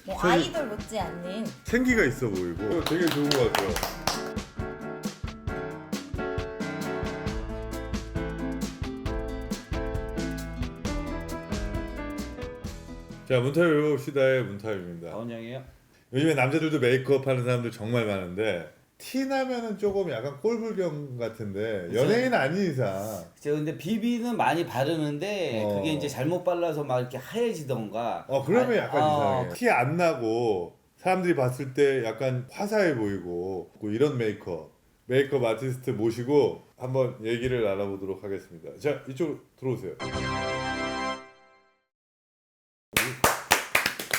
뭐 저희- 아이돌 못지않는 생기가 있어 보이고 되게 좋은 것 같아요. 자, 문타임 시다의 문타임입니다. 원영이에요? 요즘에 남자들도 메이크업 하는 사람들 정말 많은데 티 나면은 조금 약간 꼴불견 같은데 그쵸. 연예인 아닌 이상 제가 근데 비비는 많이 바르는데 어. 그게 이제 잘못 발라서 막 이렇게 하얘지던가. 그러면 약간 아, 이상해. 티 안 나고 사람들이 봤을 때 약간 화사해 보이고 뭐 이런 메이크업 아티스트 모시고 한번 얘기를 알아보도록 하겠습니다. 자, 이쪽으로 들어오세요.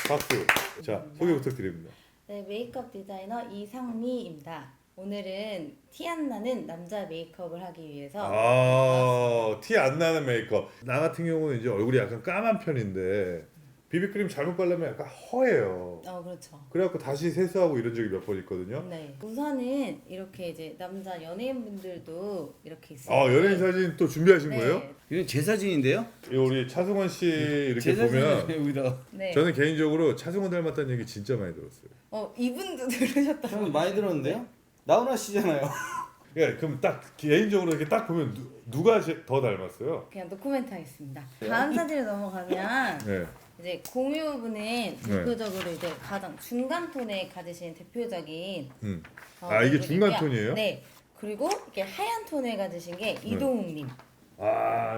박수. 자, 소개 부탁드립니다. 네, 메이크업 디자이너 이상미입니다. 오늘은 티 안 나는 남자 메이크업을 하기 위해서 티 안 나는 메이크업. 나 같은 경우는 이제 얼굴이 약간 까만 편인데 비비크림 잘못 바르면 약간 허해요. 그렇죠. 그래갖고 다시 세수하고 이런 적이 몇 번 있거든요. 네. 우선은 이렇게 이제 남자 연예인분들도 이렇게 있어요. 연예인 사진 또 준비하신 거예요? 이건 제 사진인데요? 우리 차승원 씨 이렇게 제 보면 사진을 여기다. 네. 저는 개인적으로 차승원 닮았다는 얘기 진짜 많이 들었어요. 이분도 들으셨다고. 저는 많이 들었는데요? 나훈아 씨잖아요. 예, 그럼 딱 개인적으로 이렇게 딱 보면 누가 더 닮았어요? 그냥 노코멘트 하겠습니다. 다음 사진으로 넘어가면 네. 이제 공유분은 대표적으로 이제 가장 중간 톤에 가지신 대표적인 이게 중간 얼굴이고요. 톤이에요? 네. 그리고 이렇게 하얀 톤을 가지신 게 이동욱님.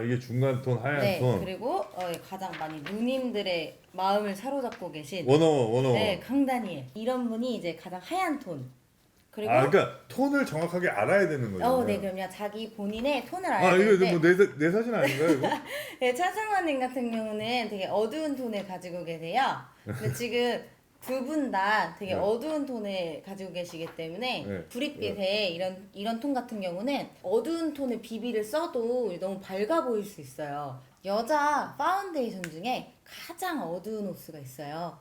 이게 중간 톤, 하얀 네. 톤. 그리고 가장 많이 누님들의 마음을 사로잡고 계신 원어원. 네, 강다니엘. 이런 분이 이제 가장 하얀 톤. 그리고 그러니까 톤을 정확하게 알아야 되는 거죠. 네, 그럼요. 자기 본인의 톤을 알아야 이거 되는데 뭐내 사진 아닌가요, 이거? 네, 차승원님 같은 경우는 되게 어두운 톤을 가지고 계세요. 근데 지금 두 분 다 되게 네. 어두운 톤을 가지고 계시기 때문에 네. 불입빛에 이런 톤 같은 경우는 어두운 톤의 비비를 써도 너무 밝아 보일 수 있어요. 여자 파운데이션 중에 가장 어두운 호수가 있어요.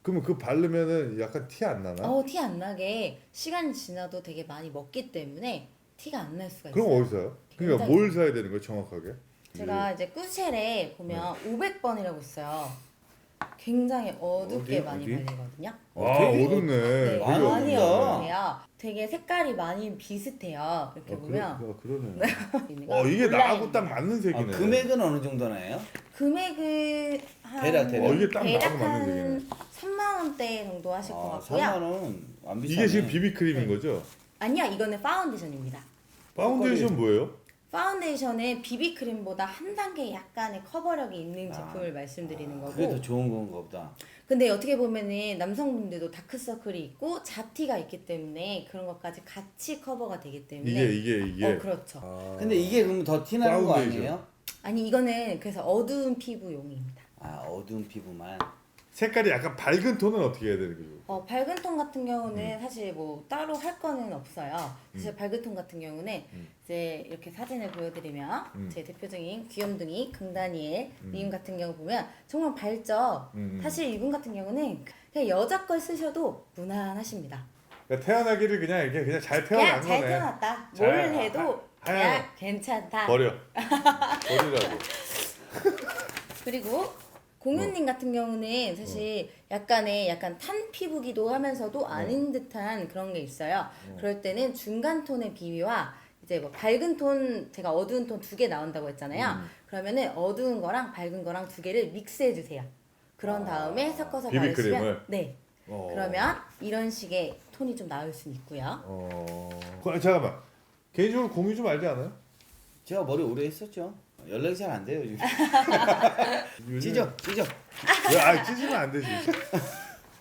그러면 그 바르면은 약간 티 안 나나? 티 안 나게 시간이 지나도 되게 많이 먹기 때문에 티가 안 날 수가 그럼 있어요. 어디서 사요? 그러니까 굉장히- 뭘 사야 되는 거예요, 정확하게? 제가 이제 꾸쉘에 보면 500번이라고 있어요. 굉장히 어둡게 어디? 많이 어디? 발리거든요. 되게 어둡네. 네, 되게 많이 많이 어둡다. 어둡네요. 되게 색깔이 많이 비슷해요. 이렇게 보면 그러네. 있는 거 이게 나하고 온라인입니다. 딱 맞는 색이네. 금액은 어느 정도 나요? 금액은 한 대략. 이게 딱 대략 나하고 맞는 한 색이네. 3만 원대 정도 하실 것 같고요. 3만 원 안 비싸네. 이게 지금 비비크림인 네. 거죠? 아니요, 이거는 파운데이션입니다. 파운데이션 뭐예요? 파운데이션은 비비크림보다 한 단계 약간의 커버력이 있는 제품을 말씀드리는 거고. 그게 더 좋은 건가 보다. 근데 어떻게 보면은 남성분들도 다크서클이 있고 자티가 있기 때문에 그런 것까지 같이 커버가 되기 때문에 이게. 그렇죠. 근데 이게 그럼 더 티나는 거 파운데이션. 아니에요? 아니 이거는 그래서 어두운 피부용입니다. 어두운 피부만. 색깔이 약간 밝은 톤은 어떻게 해야 되는 거죠? 밝은 톤 같은 경우는 사실 뭐 따로 할 거는 없어요. 사실 밝은 톤 같은 경우는 이제 이렇게 사진을 보여드리면 제 대표적인 귀염둥이 강다니엘 님 같은 경우 보면 정말 밝죠. 사실 이분 같은 경우는 그냥 여자 걸 쓰셔도 무난하십니다. 그러니까 태어나기를 그냥 잘 태어난 그냥 잘 거네. 태어났다. 잘, 뭘 해도 하얀 그냥 괜찮다. 버리라고. 그리고 공유님 같은 경우는 사실 약간 탄 피부기도 하면서도 아닌 듯한 그런 게 있어요. 그럴 때는 중간 톤의 비비와 이제 뭐 밝은 톤, 제가 어두운 톤 두 개 나온다고 했잖아요. 그러면은 어두운 거랑 밝은 거랑 두 개를 믹스해 주세요. 그런 다음에 섞어서 비비크림을? 바르시면 네. 어. 그러면 이런 식의 톤이 좀 나올 수는 있고요. 잠깐만. 개인적으로 공유 좀 알지 않아요? 제가 머리 오래 했었죠. 연락이 잘 안 돼요 요즘. 요즘에- 찢어. 찢으면 안 되지.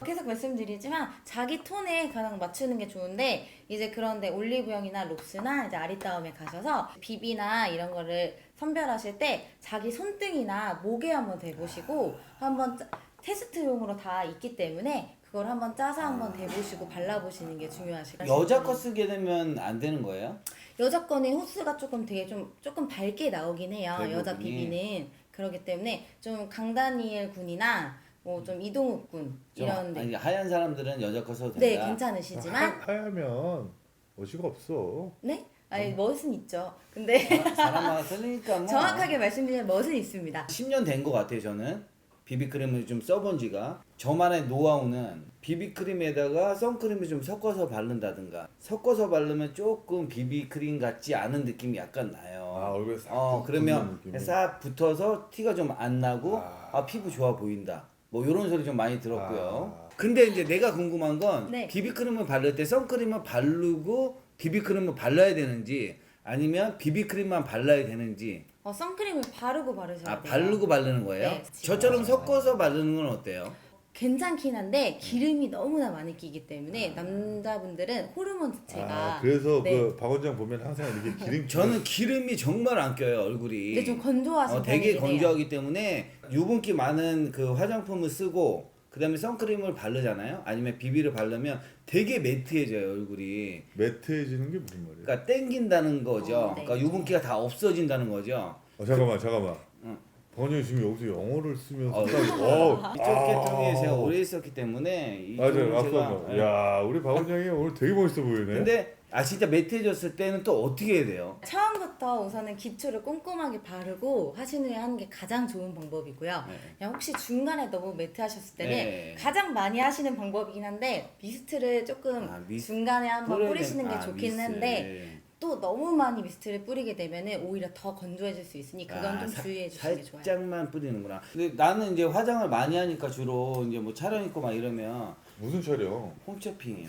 계속 말씀드리지만 자기 톤에 가장 맞추는 게 좋은데 이제 그런데 올리브영이나 롭스나 이제 아리따움에 가셔서 비비나 이런 거를 선별하실 때 자기 손등이나 목에 한번 대보시고 한번 테스트용으로 다 있기 때문에 그걸 한번 짜서 한번 대보시고 발라보시는 게 중요하실 거예요. 여자 거 쓰게 되면 안 되는 거예요? 여자 거는 호스가 조금 되게 조금 밝게 나오긴 해요. 대부분이. 여자 비비는 그렇기 때문에 좀 강다니엘 군이나 뭐 좀 이동욱 군 이런 데 하얀 사람들은 여자 거 써도 네, 된다. 괜찮으시지만 하야면 어지가 없어. 네? 아니 멋은 있죠. 근데 사람마다 틀리니까 뭐. 정확하게 말씀드리면 멋은 있습니다. 10년 된 거 같아요 저는. 비비크림을 좀 써본 지가 저만의 노하우는 비비크림에다가 선크림을 좀 섞어서 바른다든가 섞어서 바르면 조금 비비크림 같지 않은 느낌이 약간 나요. 아, 얼굴에 싹 붙는 그러면 느낌이. 싹 붙어서 티가 좀 안 나고 피부 좋아 보인다. 뭐 이런 소리 좀 많이 들었고요. 근데 이제 내가 궁금한 건 네. 비비크림을 바를 때 선크림을 바르고 비비크림을 발라야 되는지 아니면 비비크림만 발라야 되는지 선크림을 바르고 바르셔야 돼요. 바르고 바르는 거예요? 네. 저처럼 섞어서 바르는 건 어때요? 괜찮긴 한데 기름이 너무나 많이 끼기 때문에 남자분들은 호르몬 자체가 그래서 네. 그 박 원장 보면 항상 이렇게 기름 저는 기름이 정말 안 껴요 얼굴이. 근데 좀 건조하신 되게 편이긴 해요. 건조하기 때문에 유분기 많은 그 화장품을 쓰고 그다음에 선크림을 바르잖아요. 아니면 비비를 바르면 되게 매트해져요 얼굴이. 매트해지는 게 무슨 말이에요? 그러니까 땡긴다는 거죠. 네. 그러니까 유분기가 다 없어진다는 거죠. 잠깐만. 응. 박 원장이 지금 여기서 영어를 쓰면서 이쪽 계통에 제가 오래 있었기 때문에 이쪽은 맞아요. 제가 앞서 야, 우리 박 원장이 오늘 되게 멋있어 보이네. 근데 진짜 매트해졌을 때는 또 어떻게 해야 돼요? 처음부터 우선은 기초를 꼼꼼하게 바르고 하신 후에 하는 게 가장 좋은 방법이고요. 네. 그냥 혹시 중간에 너무 매트하셨을 때는 네. 가장 많이 하시는 방법이긴 한데 미스트를 조금 중간에 한번 뿌리시는 게 좋긴 미스. 한데 또 너무 많이 미스트를 뿌리게 되면 오히려 더 건조해질 수 있으니 그건 좀 주의해 주시는 게 좋아요. 살짝만 뿌리는구나. 근데 나는 이제 화장을 많이 하니까 주로 이제 뭐 촬영 있고 막 이러면 무슨 촬영? 홈쇼핑이에요.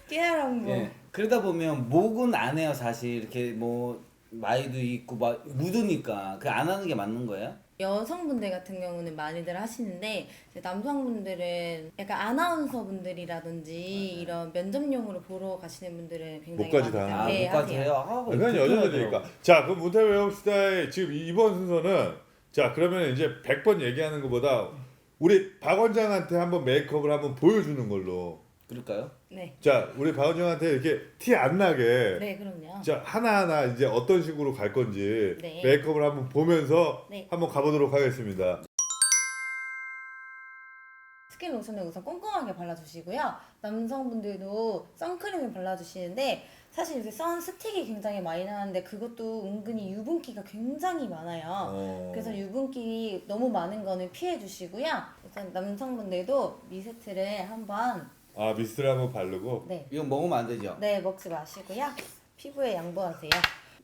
깨알한 거. 예. 그러다 보면 목은 안 해요 사실. 이렇게 뭐 마이도 있고 막 묻으니까 그 안 하는 게 맞는 거예요? 여성분들 같은 경우는 많이들 하시는데 이제 남성분들은 약간 아나운서 분들이라든지 이런 면접용으로 보러 가시는 분들은 굉장히 목까지 다 많이 하나? 네, 목까지 하세요. 해요. 그건 여자들이니까. 자, 그럼 문태 외웁시다의 지금 이번 순서는 자, 그러면 이제 100번 얘기하는 것보다 우리 박 원장한테 한번 메이크업을 한번 보여주는 걸로. 그럴까요? 네. 자, 우리 박 원장한테 이렇게 티 안 나게. 네, 그럼요. 자, 하나하나 이제 어떤 식으로 갈 건지 네. 메이크업을 한번 보면서 네. 한번 가보도록 하겠습니다. 스킨 로션을 우선 꼼꼼하게 발라주시고요. 남성분들도 선크림을 발라주시는데 사실 요새 선 스틱이 굉장히 많이 나왔는데 그것도 은근히 유분기가 굉장히 많아요. 그래서 유분기 너무 많은 거는 피해 주시고요. 우선 남성분들도 미스트를 한번 미스트를 한번 바르고. 네, 이거 먹으면 안 되죠? 네 먹지 마시고요. 피부에 양보하세요.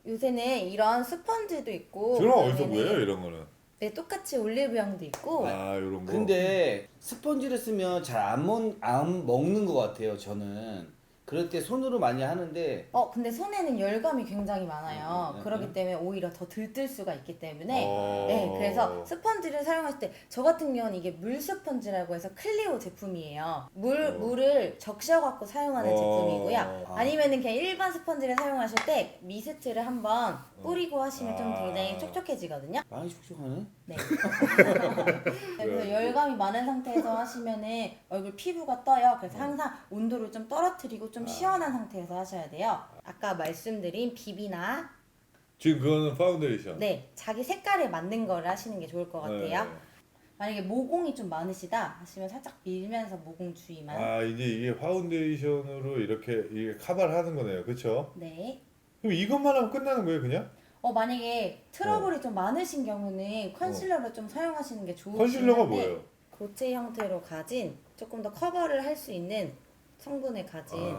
요새는 이런 스펀지도 있고 저런 어디서 그다음에는 구해요, 이런 거는? 네, 똑같이 올리브영도 있고 이런 거. 근데 스펀지를 쓰면 잘 안 먹는 것 같아요 저는. 그럴 때 손으로 많이 하는데 근데 손에는 열감이 굉장히 많아요. 네, 그렇기 네. 때문에 오히려 더 들뜰 수가 있기 때문에 어. 네, 그래서 스펀지를 사용하실 때 저 같은 경우는 이게 물 스펀지라고 해서 클리오 제품이에요. 물을 적셔 갖고 사용하는 제품이고요. 아니면은 그냥 일반 스펀지를 사용하실 때 미스트를 한번 뿌리고 하시면 좀 굉장히 촉촉해지거든요. 많이 촉촉하네. 네. 그래서 열감이 많은 상태에서 하시면은 얼굴 피부가 떠요. 그래서 항상 온도를 좀 떨어뜨리고 좀 시원한 상태에서 하셔야 돼요. 아까 말씀드린 비비나 지금 그거는 파운데이션. 네, 자기 색깔에 맞는 거를 하시는 게 좋을 것 같아요. 네. 만약에 모공이 좀 많으시다 하시면 살짝 밀면서 모공 주의만. 이제 이게 파운데이션으로 이게 커버를 하는 거네요. 그렇죠? 네. 그럼 이것만 하면 끝나는 거예요, 그냥? 만약에 트러블이 좀 많으신 경우는 컨실러를 좀 사용하시는 게 좋으긴 컨실러가 한데 뭐예요? 고체 형태로 가진 조금 더 커버를 할 수 있는 성분을 가진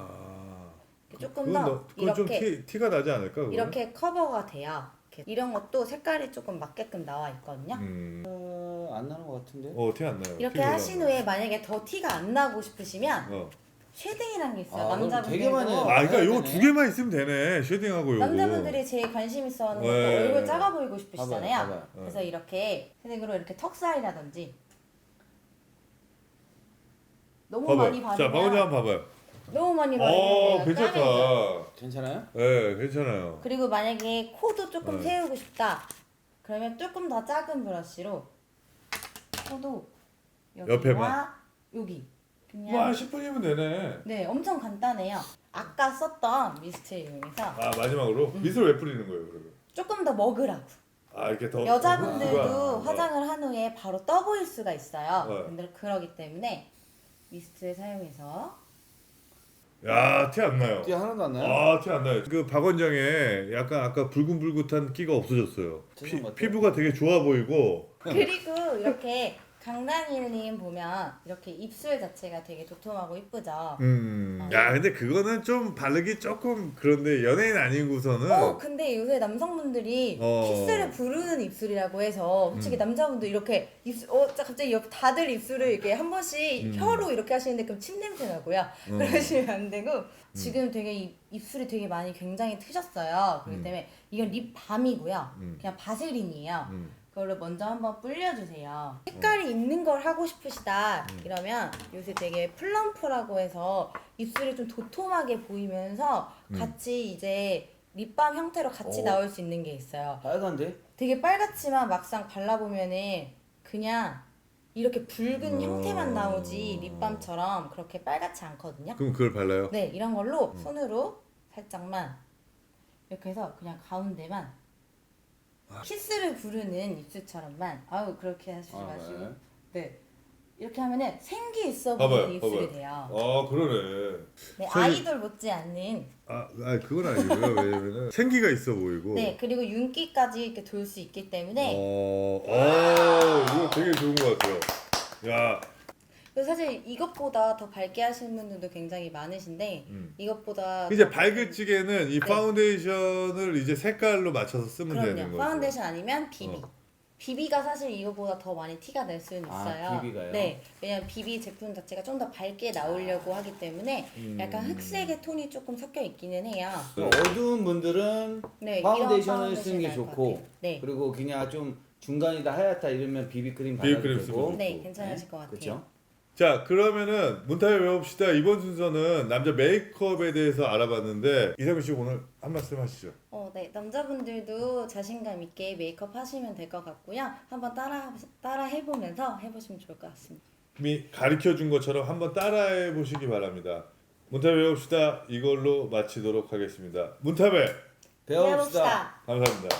조금 더 그건 좀 이렇게 티가 나지 않을까? 그거는? 이렇게 커버가 돼요. 이렇게. 이런 것도 색깔이 조금 맞게끔 나와 있거든요. 안 나는 것 같은데. 티 안 나요. 이렇게 티가 하신 안 나요. 후에 만약에 더 티가 안 나고 싶으시면 쉐딩이라는 게 있어요. 그럼 남자분들도 되게 많이 해요. 그러니까 요거 되네. 두 개만 있으면 되네. 쉐딩하고 요거. 남자분들이 제일 관심 있어 하는 것도 네. 얼굴 작아 보이고 싶으시잖아요. 봐봐요. 그래서 이렇게 쉐딩으로 이렇게 턱 사이라든지 너무 봐봐요. 많이 자, 박원장 바르면 한번 봐봐요. 너무 많이 바르면 괜찮다. 까매져. 괜찮아요? 네, 괜찮아요. 그리고 만약에 코도 조금 네. 세우고 싶다. 그러면 조금 더 작은 브러쉬로 코도 여기와 옆에만? 여기 뭐 그냥 한 10분이면 되네. 네, 엄청 간단해요. 아까 썼던 미스트를 이용해서 마지막으로 미스를 왜 뿌리는 거예요, 그러면? 조금 더 먹으라고. 이렇게 더 여자분들도 흡수가- 화장을 한 후에 바로 떠 보일 수가 있어요. 네. 근데 그러기 때문에 미스트를 사용해서 야, 티 안 나요. 티 하나도 안 나요? 아, 티 안 나요. 그 박원장에 약간 아까 붉은붉은한 끼가 없어졌어요. 죄송 같아요. 피부가 되게 좋아 보이고. 그리고 이렇게 강다니엘님 보면 이렇게 입술 자체가 되게 도톰하고 이쁘죠. 야, 근데 그거는 좀 바르기 조금 그런데 연예인 아니고서는. 근데 요새 남성분들이 키스를 부르는 입술이라고 해서 솔직히 남자분들 이렇게 입술, 갑자기 다들 입술을 이렇게 한 번씩 혀로 이렇게 하시는데 그럼 침 냄새 나고요. 그러시면 안 되고 지금 되게 입술이 되게 많이 굉장히 트셨어요. 그렇기 때문에 이건 립밤이고요. 그냥 바세린이에요. 그걸로 먼저 한번 불려주세요. 색깔이 있는 걸 하고 싶으시다 이러면 요새 되게 플럼프라고 해서 입술이 좀 도톰하게 보이면서 같이 이제 립밤 형태로 같이 나올 수 있는 게 있어요. 빨간데? 되게 빨갛지만 막상 발라보면은 그냥 이렇게 붉은 형태만 나오지 립밤처럼 그렇게 빨갛지 않거든요. 그럼 그걸 발라요? 네, 이런 걸로 손으로 살짝만 이렇게 해서 그냥 가운데만 키스를 부르는 입술처럼만 그렇게 하시지 마시고 네 이렇게 하면은 생기 있어 보이는 입술이 돼요. 아, 그러네. 네, 저희- 아이돌 못지않는 그건 아니고요. 왜냐면은 생기가 있어 보이고. 네 그리고 윤기까지 이렇게 돌 수 있기 때문에 이거 되게 좋은 것 같아요. 야, 그래서 사실 이것보다 더 밝게 하시는 분들도 굉장히 많으신데 이것보다 이제 더 밝을지게는 이 네. 파운데이션을 이제 색깔로 맞춰서 쓰면 되는 그럼요. 거죠. 파운데이션 아니면 비비. 비비가 사실 이거보다 더 많이 티가 날 수는 있어요. 비비가요? 네. 왜냐면 비비 제품 자체가 좀 더 밝게 나오려고 하기 때문에 약간 흑색의 톤이 조금 섞여 있기는 해요. 어두운 분들은 네, 파운데이션을 이런 쓰는 게 파운데이션이 나을 것 좋고 같아요. 네. 그리고 그냥 좀 중간이다 하얗다 이러면 비비크림 발라도 비비크림 되고 쓰면 네, 괜찮으실 것 같아요. 그렇죠? 자, 그러면은 문타에 외웁시다. 이번 순서는 남자 메이크업에 대해서 알아봤는데 이상민 씨 오늘 한 말씀 하시죠. 네. 남자분들도 자신감 있게 메이크업 하시면 될 것 같고요. 한번 따라 해보면서 해보시면 좋을 것 같습니다. 이미 가르쳐 준 것처럼 한번 따라해 보시기 바랍니다. 문타에 외웁시다. 이걸로 마치도록 하겠습니다. 문타에 배워봅시다. 감사합니다.